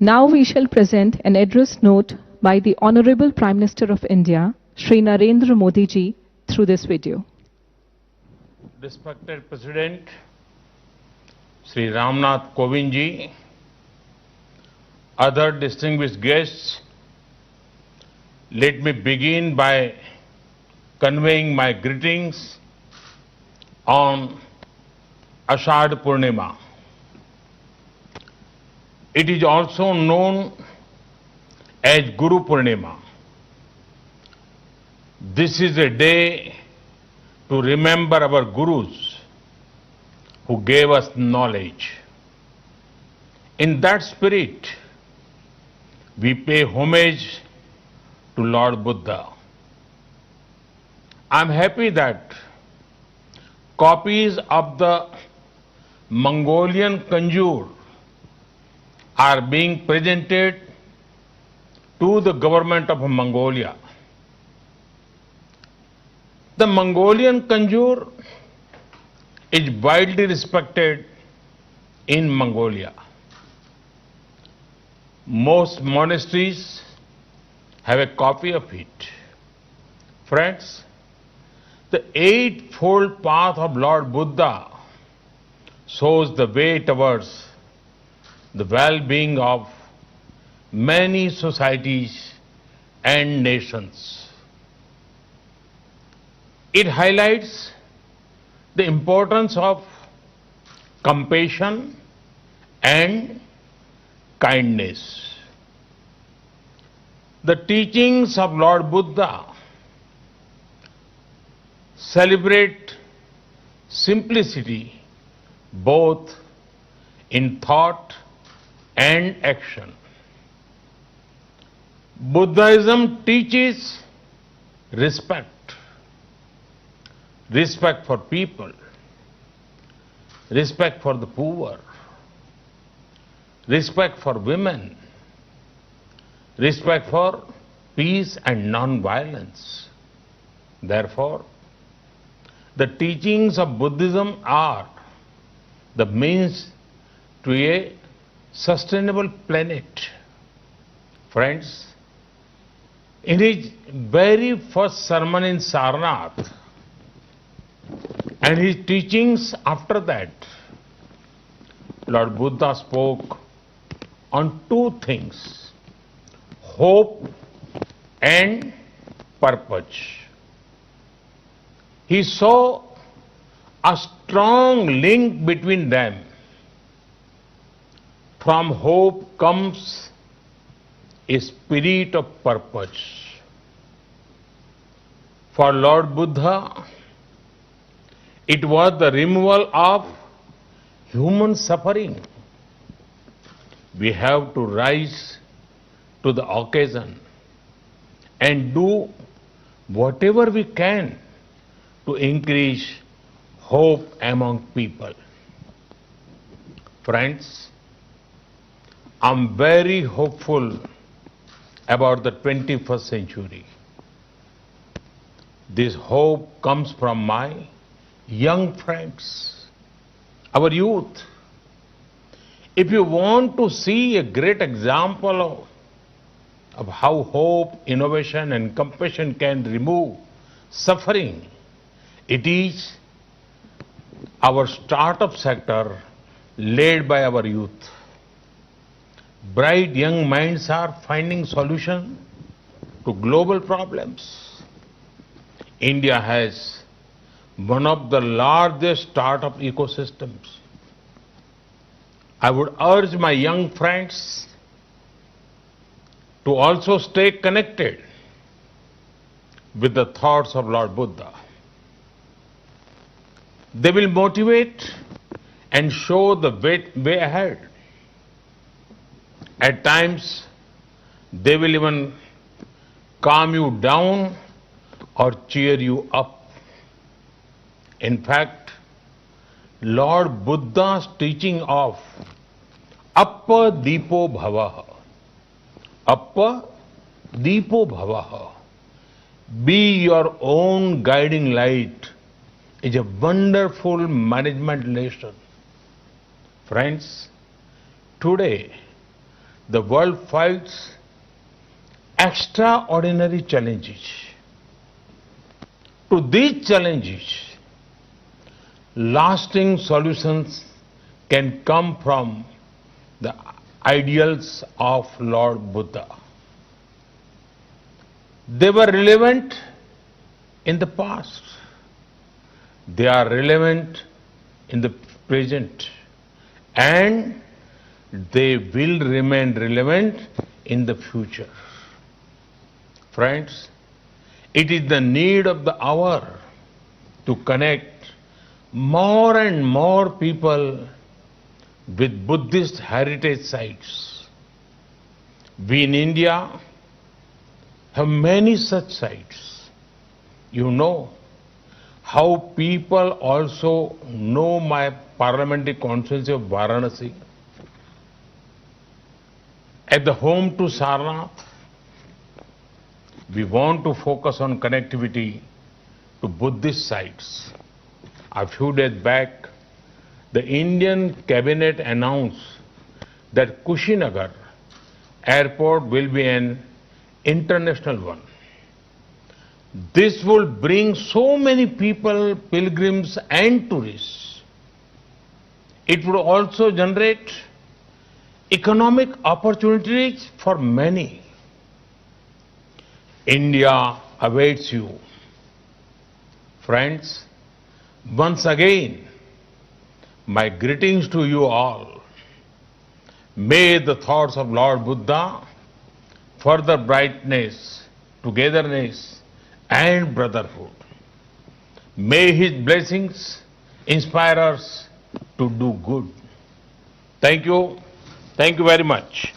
Now we shall present an address note by the Honorable Prime Minister of India, Shri Narendra Modi ji, through this video. Respected President Shri Ramnath Kovind ji, other distinguished guests, let me begin by conveying my greetings on Ashadh Purnima. It is also known as Guru Purnima. This is a day to remember our Gurus who gave us knowledge. In that spirit, we pay homage to Lord Buddha. I am happy that copies of the Mongolian Kanjur are being presented to the government of Mongolia. The Mongolian Kanjur is widely respected in Mongolia. Most monasteries have a copy of it. Friends, the Eightfold Path of Lord Buddha shows the way towards the well-being of many societies and nations. It highlights the importance of compassion and kindness. The teachings of Lord Buddha celebrate simplicity both in thought and action. Buddhism teaches respect for people, respect for the poor, respect for women, respect for peace and non-violence. Therefore, the teachings of Buddhism are the means to a sustainable planet. Friends, in his very first sermon in Sarnath and his teachings after that, Lord Buddha spoke on two things: hope and purpose. He saw a strong link between them. From hope comes a spirit of purpose. For Lord Buddha, it was the removal of human suffering. We have to rise to the occasion and do whatever we can to increase hope among people. Friends, I'm very hopeful about the 21st century. This hope comes from my young friends, our youth. If you want to see a great example of how hope, innovation and compassion can remove suffering, it is our startup sector led by our youth. Bright young minds are finding solutions to global problems. India has one of the largest startup ecosystems. I would urge my young friends to also stay connected with the thoughts of Lord Buddha. They will motivate and show the way ahead. At times, they will even calm you down or cheer you up. In fact, Lord Buddha's teaching of Appa Deepo Bhavaha, Appa Deepo Bhavaha, be your own guiding light, is a wonderful management lesson. Friends, today, the world fights extraordinary challenges. To these challenges, lasting solutions can come from the ideals of Lord Buddha. They were relevant in the past. They are relevant in the present. And they will remain relevant in the future. Friends, it is the need of the hour to connect more and more people with Buddhist heritage sites. We in India have many such sites. You know how people also know my parliamentary constituency of Varanasi. At the home to Sarnath, we want to focus on connectivity to Buddhist sites. A few days back, the Indian cabinet announced that Kushinagar airport will be an international one. This will bring so many people, pilgrims and tourists. It would also generate economic opportunities for many. India awaits you. Friends, once again, my greetings to you all. May the thoughts of Lord Buddha further brightness, togetherness and brotherhood. May his blessings inspire us to do good. Thank you. Thank you very much.